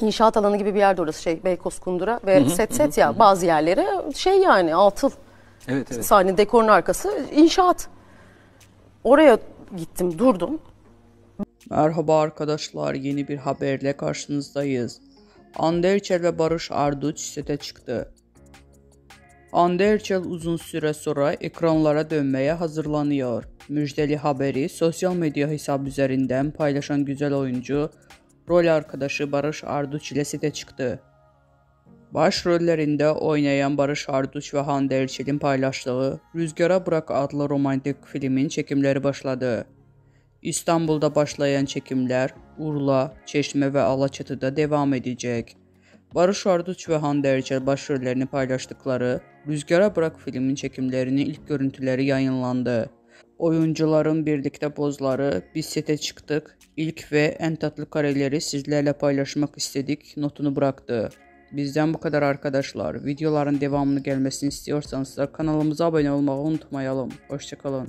İnşaat alanı gibi bir yerde orası Beykoz Kundura ve set ya bazı yerleri yani atıl. Evet. Sahne dekorun arkası inşaat. Oraya gittim, durdum. Merhaba arkadaşlar, yeni bir haberle karşınızdayız. Hande Erçel ve Barış Arduç sete çıktı. Hande Erçel uzun süre sonra ekranlara dönmeye hazırlanıyor. Müjdeli haberi sosyal medya hesabı üzerinden paylaşan güzel oyuncu, rol arkadaşı Barış Arduç ile sete çıktı. Başrollerinde oynayan Barış Arduç ve Hande Erçel'in paylaştığı Rüzgara Bırak adlı romantik filmin çekimleri başladı. İstanbul'da başlayan çekimler Urla, Çeşme ve Alaçatı'da devam edecek. Barış Arduç ve Hande Erçel başrollerini paylaştıkları Rüzgara Bırak filmin çekimlerinin ilk görüntüleri yayınlandı. Oyuncuların birlikte pozları "Biz sete çıktık, ilk ve en tatlı kareleri sizlerle paylaşmak istedik" notunu bıraktı. Bizden bu kadar arkadaşlar. Videoların devamını gelmesini istiyorsanız da kanalımıza abone olmayı unutmayalım. Hoşçakalın.